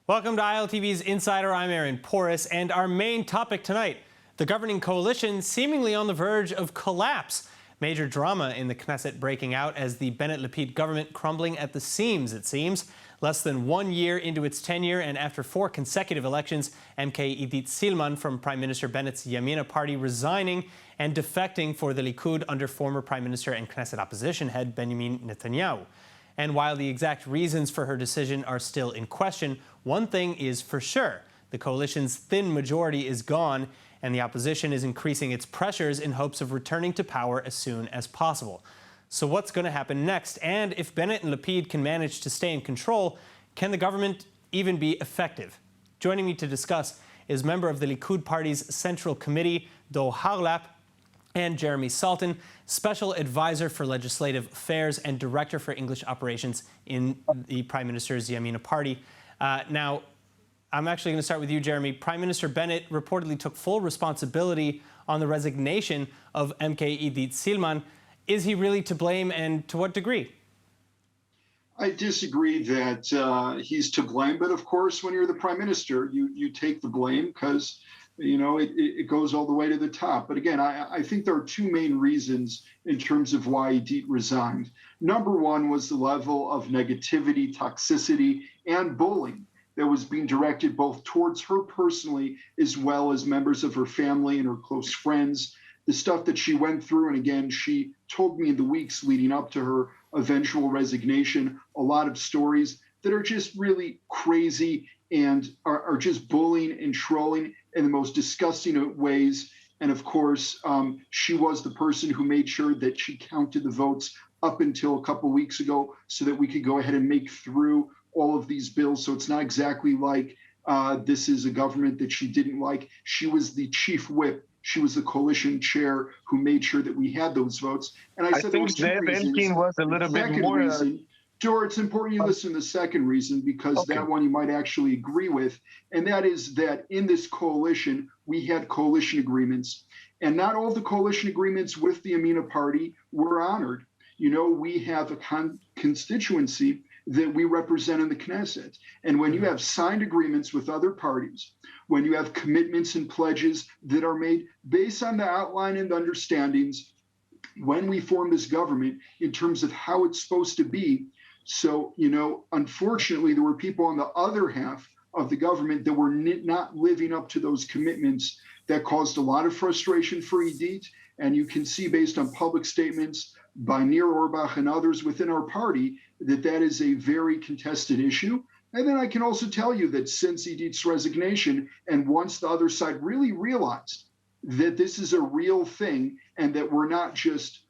Welcome to ILTV's Insider. I'm Aaron Porras, and our main topic tonight, the governing coalition seemingly on the verge of collapse. Major drama in the Knesset breaking out as the Bennett-Likud government crumbling at the seams, it seems. Less than 1 year into its tenure and after 4 consecutive elections, MK Idit Silman from Prime Minister Bennett's Yamina party resigning and defecting for the Likud under former Prime Minister and Knesset opposition head Benjamin Netanyahu. And while the exact reasons for her decision are still in question, one thing is for sure. The coalition's thin majority is gone, and the opposition is increasing its pressures in hopes of returning to power as soon as possible. So what's going to happen next? And if Bennett and Lapid can manage to stay in control, can the government even be effective? Joining me to discuss is member of the Likud party's Central Committee, Dor Harlap, and Jeremy Saltan, Special Advisor for Legislative Affairs and Director for English Operations in the Prime Minister's Yamina party. Now, I'm actually going to start with you, Jeremy. Prime Minister Bennett reportedly took full responsibility on the resignation of MK Idit Silman. Is he really to blame, and to what degree? I disagree that he's to blame, but of course, when you're the prime minister, you take the blame because, you know, it goes all the way to the top. But again, I think there are two main reasons in terms of why Idit resigned. Number one was the level of negativity, toxicity, and bullying that was being directed both towards her personally as well as members of her family and her close friends. The stuff that she went through, and again, she told me in the weeks leading up to her eventual resignation, a lot of stories that are just really crazy and are just bullying and trolling in the most disgusting ways. And of course, she was the person who made sure that she counted the votes up until a couple of weeks ago so that we could go ahead and make through all of these bills. So it's not exactly like this is a government that she didn't like. She was the chief whip. She was the coalition chair who made sure that we had those votes. And I said think Zev Elkin was a little bit more. Dor, it's important you listen to the second reason, because that one you might actually agree with. And that is that in this coalition, we had coalition agreements. And not all the coalition agreements with the Yamina party were honored. You know, we have a constituency that we represent in the Knesset. And when you have signed agreements with other parties, when you have commitments and pledges that are made based on the outline and understandings when we form this government in terms of how it's supposed to be. So, you know, unfortunately, there were people on the other half of the government that were not living up to those commitments. That caused a lot of frustration for Idit. And you can see based on public statements by Nir Orbach and others within our party that that is a very contested issue. And then I can also tell you that since Idit's resignation, and once the other side really realized that this is a real thing and that we're not just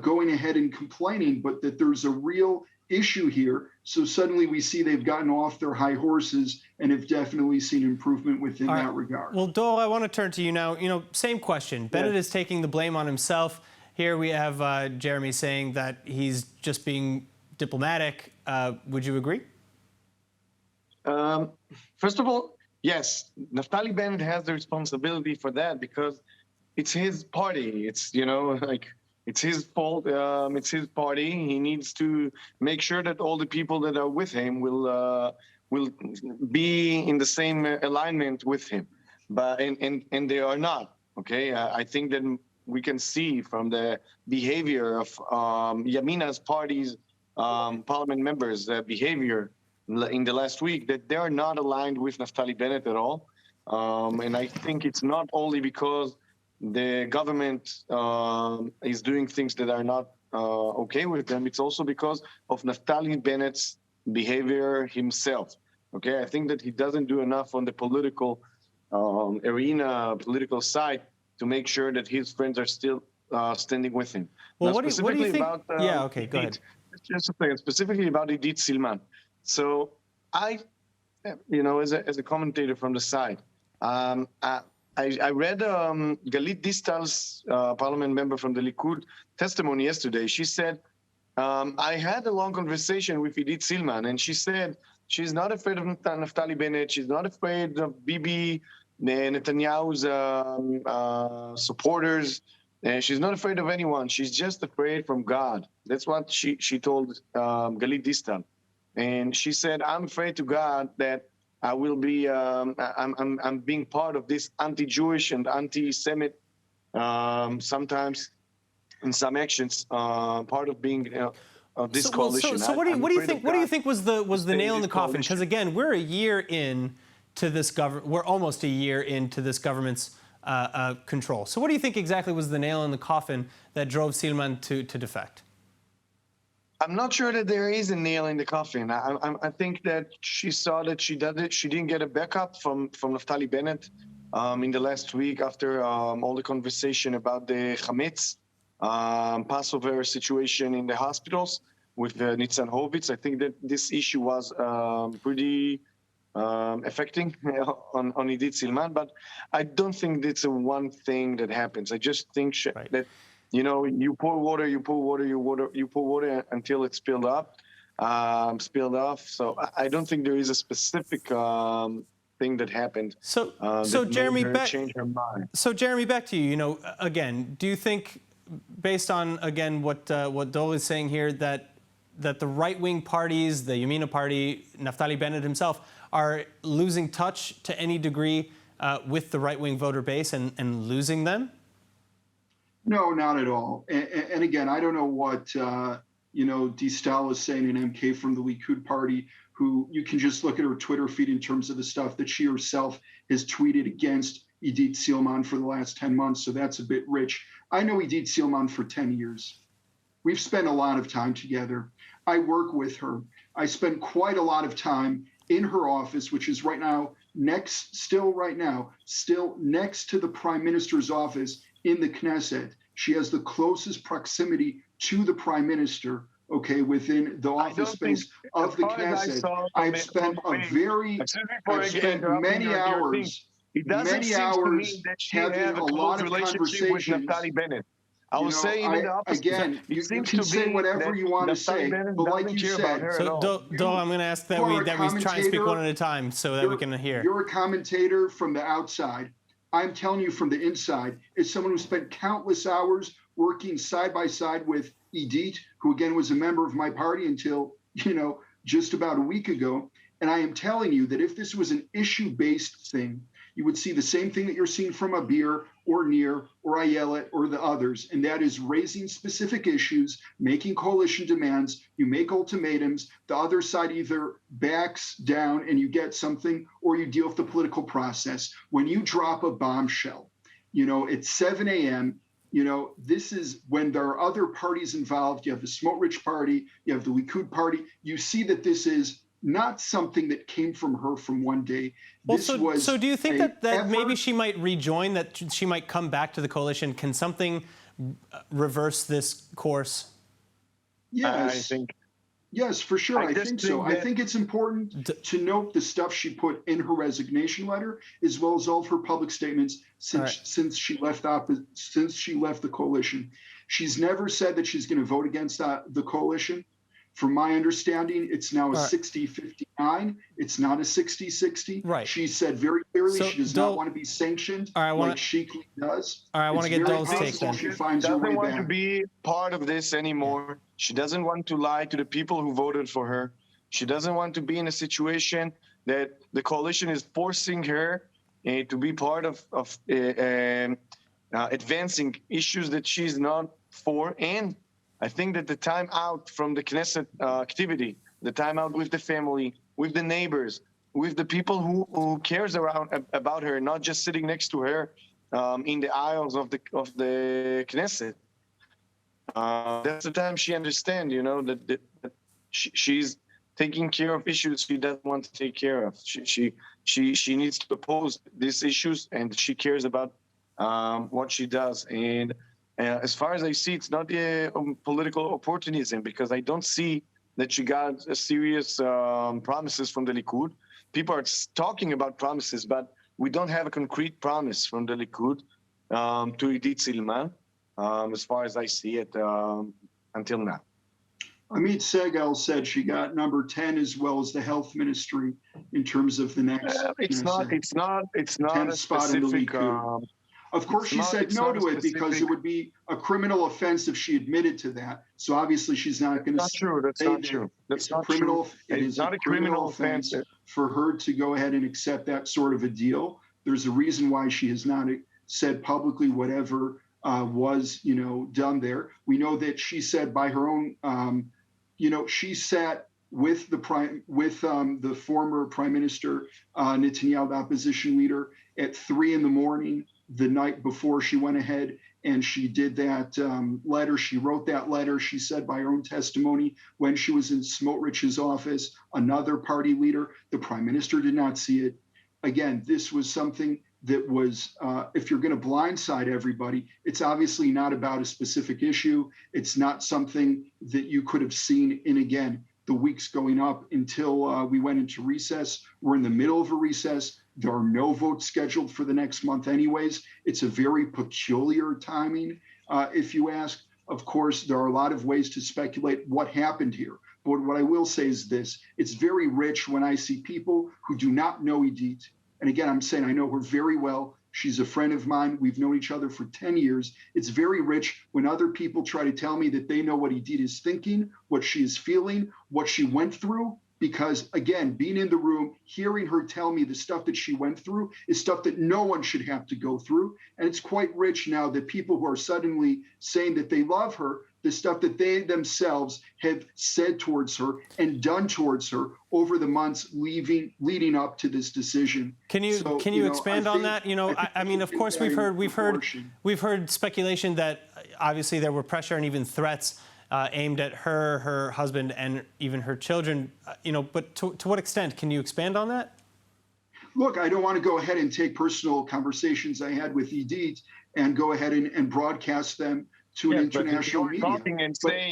going ahead and complaining, but that there's a real issue here. So suddenly we see they've gotten off their high horses and have definitely seen improvement within that regard. Well, Dor, I want to turn to you now. You know, same question. Bennett is taking the blame on himself. Here we have Jeremy saying that he's just being diplomatic. Would you agree? First of all, yes, Naftali Bennett has the responsibility for that because it's his party. It's, you know, like, it's his fault. It's his party. He needs to make sure that all the people that are with him will be in the same alignment with him. But and they are not. Okay, I think that we can see from the behavior of Yamina's party's parliament members' behavior in the last week that they are not aligned with Naftali Bennett at all. And I think it's not only because the government is doing things that are not okay with them. It's also because of Naftali Bennett's behavior himself. Okay, I think that he doesn't do enough on the political arena, political side, to make sure that his friends are still standing with him. Well, now, what do you think? Yeah, okay, go ahead. Just a second, specifically about Idit Silman. So I, you know, as a commentator from the side, I read Galit Distal's parliament member from the Likud testimony yesterday. She said, I had a long conversation with Idit Silman, and she said she's not afraid of Naftali Bennett. She's not afraid of Bibi Netanyahu's supporters. And she's not afraid of anyone. She's just afraid from God. That's what she told Galit Distal. And she said, I'm afraid to God that I will be. I'm being part of this anti-Jewish and anti-Semite. Sometimes in some actions, part of being of this coalition. So what do you think? What do you think was the nail in the coffin? Because again, we're a year in to this government. We're almost a year into this government's control. So what do you think exactly was the nail in the coffin that drove Saltan to defect? I'm not sure that there is a nail in the coffin. I think that she saw that she didn't get a backup from Naftali Bennett in the last week after all the conversation about the Chametz Passover situation in the hospitals with Nitzan Horowitz. I think that this issue was pretty affecting on Idit Silman, but I don't think that's a one thing that happens. I just think that, you know, you pour water until it's spilled off. So I don't think there is a specific thing that happened. So Jeremy, change her mind. So Jeremy, back to you. You know, again, do you think, based on again what Dole is saying here, that the right-wing parties, the Yamina Party, Naftali Bennett himself, are losing touch to any degree with the right-wing voter base and losing them? No, not at all. And again, I don't know what, Distal is saying, an MK from the Likud party, who you can just look at her Twitter feed in terms of the stuff that she herself has tweeted against Idit Silman for the last 10 months. So that's a bit rich. I know Idit Silman for 10 years. We've spent a lot of time together. I work with her. I spend quite a lot of time in her office, which is still next to the prime minister's office in the Knesset. She has the closest proximity to the prime minister, okay, within the office space of the Knesset. I've spent many hours having a lot of conversations. I will say even the opposite. Again, you can say whatever you want to say, but like you said. So, Dole, I'm going to ask that we try and speak one at a time so that we can hear. You're a commentator from the outside. I'm telling you from the inside, as someone who spent countless hours working side by side with Idit, who again was a member of my party until, just about a week ago. And I am telling you that if this was an issue-based thing, you would see the same thing that you're seeing from Abir or Nir or Ayelet or the others, and that is raising specific issues, making coalition demands, you make ultimatums, the other side either backs down and you get something, or you deal with the political process. When you drop a bombshell, at 7 a.m., this is when there are other parties involved. You have the Smotrich party, you have the Likud party. You see that this is not something that came from her from one day. So do you think that maybe she might rejoin, that she might come back to the coalition? Can something reverse this course? Yes. Yes, for sure. I think so. I think it's important to note the stuff she put in her resignation letter, as well as all of her public statements since she left the coalition. She's never said that she's going to vote against the coalition. From my understanding, it's now a 60-59. It's not a 60-60. Right. She said very clearly she does not want to be sanctioned like Sheikly does. All right, I want to get Dole's take then. She doesn't want to be part of this anymore. She doesn't want to lie to the people who voted for her. She doesn't want to be in a situation that the coalition is forcing her to be part of advancing issues that she's not for. And I think that the time out from the Knesset activity, the time out with the family, with the neighbors, with the people who cares about her, not just sitting next to her in the aisles of the Knesset. That's the time she understands, that she's taking care of issues she doesn't want to take care of. She needs to oppose these issues, and she cares about what she does. And as far as I see, it's not a political opportunism, because I don't see that she got a serious promises from the Likud. People are talking about promises, but we don't have a concrete promise from the Likud to Idit Silman, as far as I see it until now. Amit Segal said she got number 10 as well as the health ministry in terms of the next. It's not a specific. Of course, she said no to it because it would be a criminal offense if she admitted to that. So obviously, she's not going to say That's not true. That's not true. It is not a criminal offense for her to go ahead and accept that sort of a deal. There's a reason why she has not said publicly whatever was, done there. We know that she said by her own, she sat with the former Prime Minister Netanyahu, the opposition leader, at 3 a.m. the night before she went ahead and she did that letter. She wrote that letter. She said by her own testimony when she was in Smotrich's office, another party leader, the Prime Minister did not see it. Again, this was something that was, if you're going to blindside everybody, it's obviously not about a specific issue. It's not something that you could have seen in, again, the weeks going up until we went into recess. We're in the middle of a recess. There are no votes scheduled for the next month anyways. It's a very peculiar timing, if you ask. Of course, there are a lot of ways to speculate what happened here. But what I will say is this. It's very rich when I see people who do not know Idit. And again, I'm saying I know her very well. She's a friend of mine. We've known each other for 10 years. It's very rich when other people try to tell me that they know what Idit is thinking, what she is feeling, what she went through. Because again, being in the room, hearing her tell me the stuff that she went through is stuff that no one should have to go through. And it's quite rich now that people who are suddenly saying that they love her, the stuff that they themselves have said towards her and done towards her over the months leading up to this decision. Can you expand on that? I mean, of course, we've heard speculation that obviously there were pressure and even threats aimed at her husband, and even her children. But to what extent? Can you expand on that? Look, I don't want to go ahead and take personal conversations I had with Idit and go ahead and broadcast them to an international media.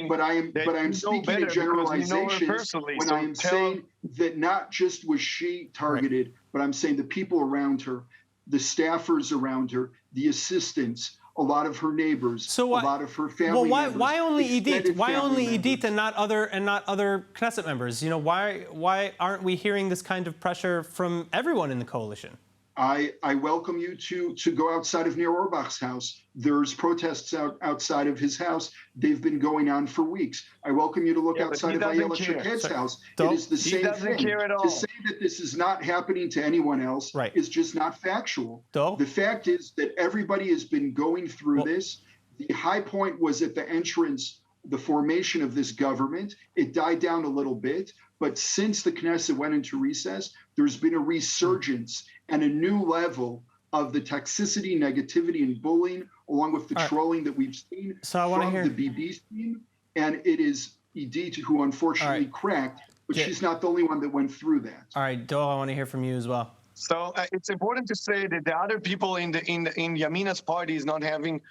But I am speaking in generalizations when I am saying that not just was she targeted, but I'm saying the people around her, the staffers around her, the assistants, a lot of her neighbors, a lot of her family members. Why only Idit? Why only Idit and not other Knesset members? Why aren't we hearing this kind of pressure from everyone in the coalition? I welcome you to go outside of Nir Orbach's house. There's protests outside of his house. They've been going on for weeks. I welcome you to look outside of Ayelet Shaked's house. It is the same thing. To say that this is not happening to anyone else is just not factual. The fact is that everybody has been going through this. The high point was at the entrance, the formation of this government. It died down a little bit. But since the Knesset went into recess, there's been a resurgence and a new level of the toxicity, negativity, and bullying, along with the trolling that we've seen from the BB team. And it is Idit who unfortunately cracked, but she's not the only one that went through that. All right, Dole, I want to hear from you as well. So it's important to say that the other people in Yamina's party is not having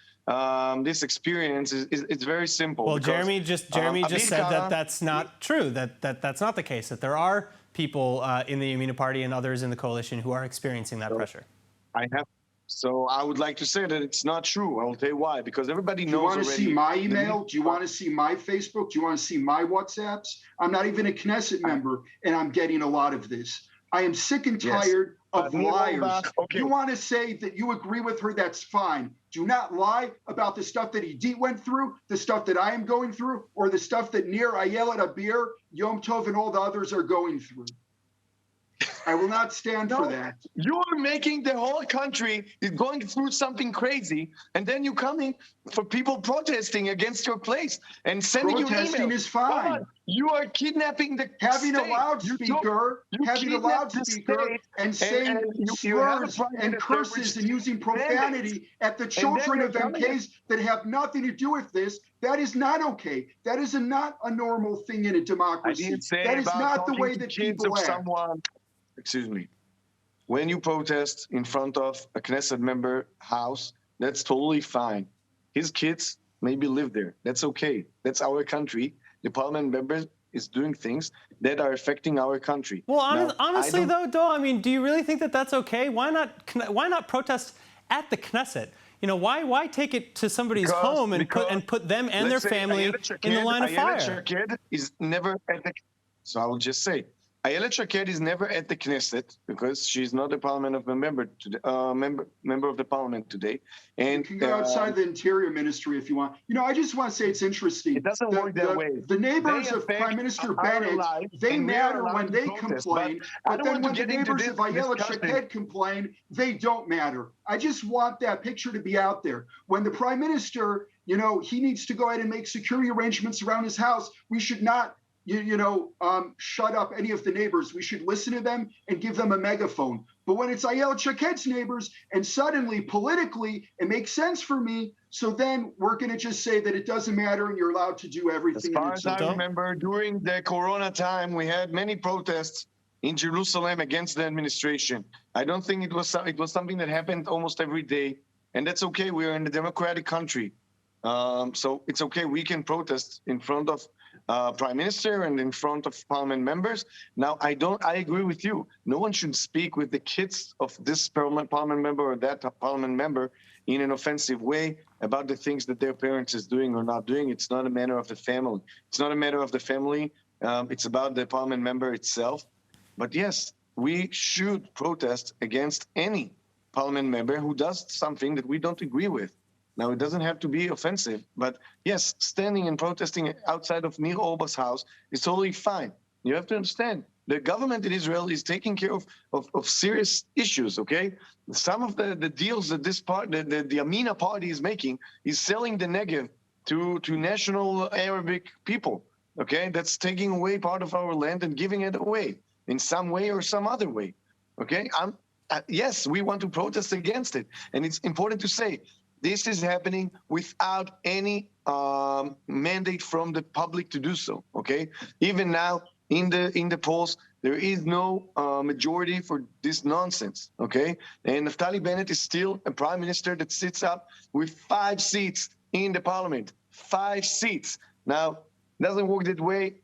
this experience. It's very simple. Well, Jeremy just said that that's not true. That's not the case. That there are people in the Yamina party and others in the coalition who are experiencing that pressure. So I would like to say that it's not true. I will tell you why. Because everybody knows. Do you want to see my email? Do you want to see my Facebook? Do you want to see my WhatsApps? I'm not even a Knesset member, and I'm getting a lot of this. I am sick and tired of liars. You want to say that you agree with her, that's fine. Do not lie about the stuff that Idit went through, the stuff that I am going through, or the stuff that Nir, Ayelet, Abir, Yom Tov, and all the others are going through. I will not stand for that. You are making the whole country is going through something crazy, and then you're coming for people protesting against your place and sending you emails. Protesting is fine. You are kidnapping the having a loudspeaker, and saying slurs and curses and using profanity at the children of MKs that have nothing to do with this. That is not okay. That is not a normal thing in a democracy. That is not the way that people act. Excuse me. When you protest in front of a Knesset member house, that's totally fine. His kids maybe live there. That's okay. That's our country. The parliament member is doing things that are affecting our country. Well, honestly, though, I mean, do you really think that that's okay? Why not protest at the Knesset? Why take it to somebody's home and put them and their family in the line of fire? Ayelet Shaked is never at the. So I will just say, Ayelet Shaked is never at the Knesset because she's not a parliament member today, member of the parliament today. And you can go outside the Interior Ministry if you want. I just want to say it's interesting. It doesn't work that way. The neighbors of affect Prime Minister our Bennett, lives, they and we are matter allowed when to they protest, complain, I but don't then want to when the get into neighbors this of Ayelet discussion. Shaked complain, they don't matter. I just want that picture to be out there. When the Prime Minister, he needs to go ahead and make security arrangements around his house, we should not shut up any of the neighbors. We should listen to them and give them a megaphone. But when it's Ayelet Shaked's neighbors, and suddenly politically it makes sense for me, so then we're going to just say that it doesn't matter and you're allowed to do everything. As far as I remember, during the Corona time, we had many protests in Jerusalem against the administration. I don't think it was something that happened almost every day, and that's okay. We are in a democratic country, so it's okay. We can protest in front of Prime Minister and in front of parliament members. Now, I agree with you. No one should speak with the kids of this parliament member or that parliament member in an offensive way about the things that their parents is doing or not doing. It's not a matter of the family. It's not a matter of the family. It's about the parliament member itself. But yes, we should protest against any parliament member who does something that we don't agree with. Now, it doesn't have to be offensive, but yes, standing and protesting outside of Nir Orba's house is totally fine. You have to understand, the government in Israel is taking care of serious issues, okay? Some of the deals that the Amina party is making is selling the Negev to national Arabic people, okay? That's taking away part of our land and giving it away in some way or some other way, okay? Yes, we want to protest against it. And it's important to say, this is happening without any mandate from the public to do so, okay? Even now, in the polls, there is no majority for this nonsense, okay? And Naftali Bennett is still a prime minister that sits up with 5 seats in the parliament. 5 seats. Now, it doesn't work that way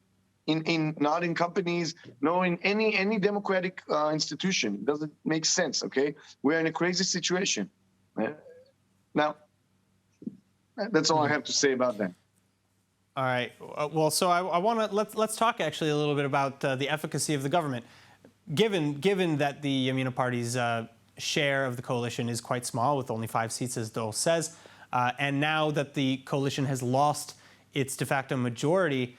not in companies, no, in any democratic institution. It doesn't make sense, okay? We're in a crazy situation. Now, that's all I have to say about that. All right. Well, so I want to let's talk actually a little bit about the efficacy of the government, given that the Yamina Party's share of the coalition is quite small, with only 5 seats, as Dole says, and now that the coalition has lost its de facto majority,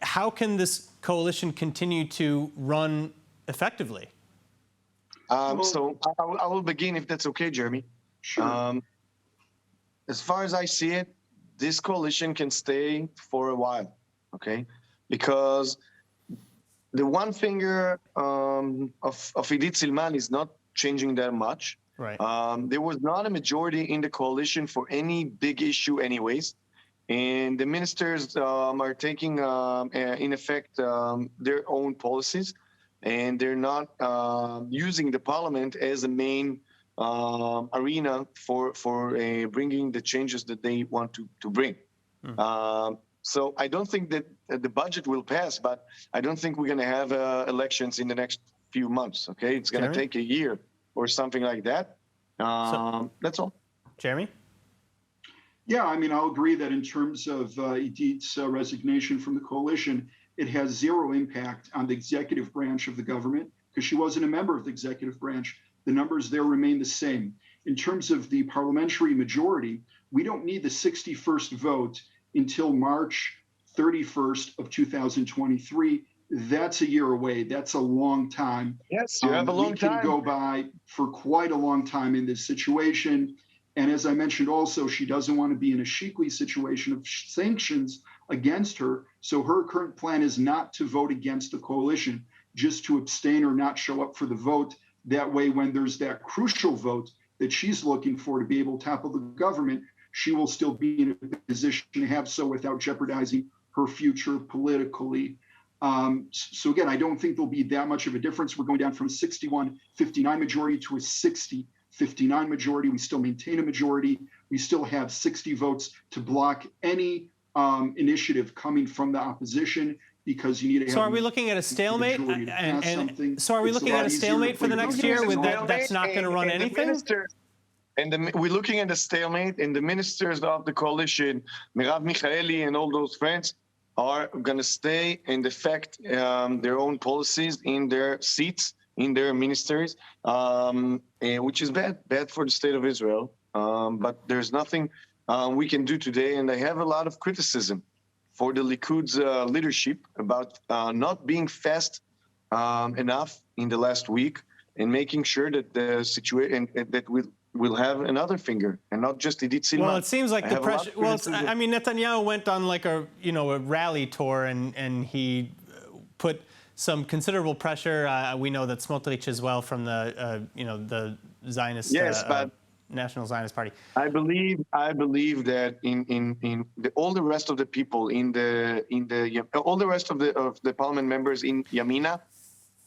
how can this coalition continue to run effectively? So I will begin, if that's okay, Jeremy. Sure. As far as I see it, this coalition can stay for a while, okay? Because the one finger of Idit Silman is not changing that much. Right. There was not a majority in the coalition for any big issue anyways. And the ministers are taking, in effect, their own policies. And they're not using the parliament as a main arena for bringing the changes that they want to bring. So I don't think that the budget will pass, but I don't think we're going to have elections in the next few months. Okay, it's going to take a year or something like that. That's all. Jeremy? Yeah, I mean, I'll agree that in terms of Idit's resignation from the coalition, it has zero impact on the executive branch of the government because she wasn't a member of the executive branch. The numbers there remain the same. In terms of the parliamentary majority, we don't need the 61st vote until March 31st of 2023. That's a year away. That's a long time. Yes, you have a long time. We can go by for quite a long time in this situation. And as I mentioned also, she doesn't want to be in a Shikli situation of sanctions against her. So her current plan is not to vote against the coalition, just to abstain or not show up for the vote. That way, when there's that crucial vote that she's looking for to be able to topple the government, she will still be in a position to have so without jeopardizing her future politically. So again, I don't think there'll be that much of a difference. We're going down from a 61-59 majority to a 60-59 majority. We still maintain a majority. We still have 60 votes to block any initiative coming from the opposition, because you need to have. So are we looking at a stalemate? And so are we looking at a stalemate for the next year with that's not going to run anything? We're looking at a stalemate, and the ministers of the coalition, Merav Michaeli and all those friends, are going to stay and affect their own policies in their seats, in their ministries, which is bad for the state of Israel. But there's nothing we can do today. And I have a lot of criticism for the Likud's leadership about not being fast enough in the last week and making sure that the situation that we'll have another finger and not just Idit Silman. Well, it seems like the pressure. Well, I mean, Netanyahu went on like a rally tour and he put some considerable pressure. We know that Smotrich as well from the the Zionist. Yes, but National Zionist Party. I believe that in all the rest of the people all the rest of the parliament members in Yamina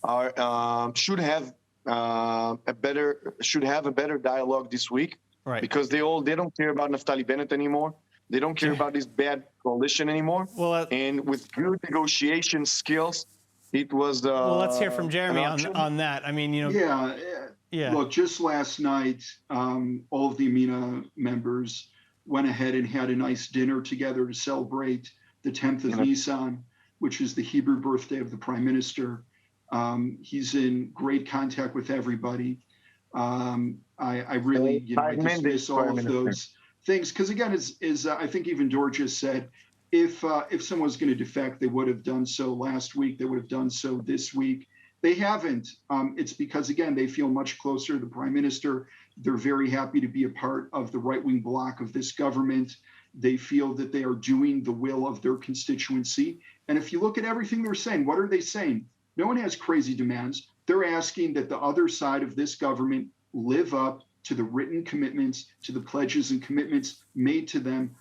are should have a better dialogue this week, right? Because they don't care about Naftali Bennett anymore. They don't care about this bad coalition anymore. Well, and with good negotiation skills, it was. Well, let's hear from Jeremy on that. I mean, Yeah. Look, just last night, all of the Yamina members went ahead and had a nice dinner together to celebrate the 10th of Nisan, which is the Hebrew birthday of the Prime Minister. He's in great contact with everybody. I really, dismiss all of those things because, again, as I think even Dor just said, if someone was going to defect, they would have done so last week. They would have done so this week. They haven't. It's because, again, they feel much closer to the prime minister. They're very happy to be a part of the right-wing bloc of this government. They feel that they are doing the will of their constituency. And if you look at everything they're saying, what are they saying? No one has crazy demands. They're asking that the other side of this government live up to the written commitments, to the pledges and commitments made to them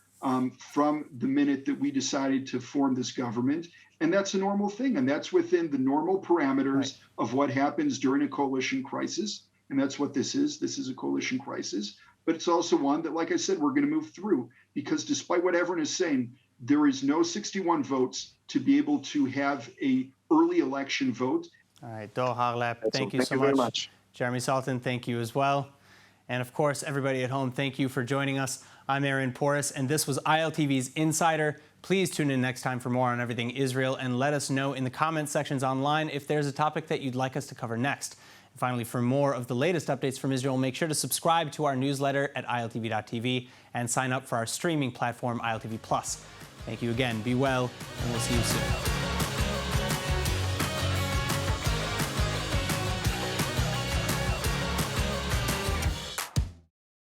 from the minute that we decided to form this government. And that's a normal thing. And that's within the normal parameters of what happens during a coalition crisis. And that's what this is. This is a coalition crisis. But it's also one that, like I said, we're going to move through because despite what everyone is saying, there is no 61 votes to be able to have a early election vote. All right, Dor Harlap, thank you so much. Jeremy Saltan, thank you as well. And of course, everybody at home, thank you for joining us. I'm Aaron Porras, and this was ILTV's Insider. Please tune in next time for more on everything Israel, and let us know in the comment sections online if there's a topic that you'd like us to cover next. And finally, for more of the latest updates from Israel, make sure to subscribe to our newsletter at iltv.tv and sign up for our streaming platform, ILTV+. Thank you again, be well, and we'll see you soon.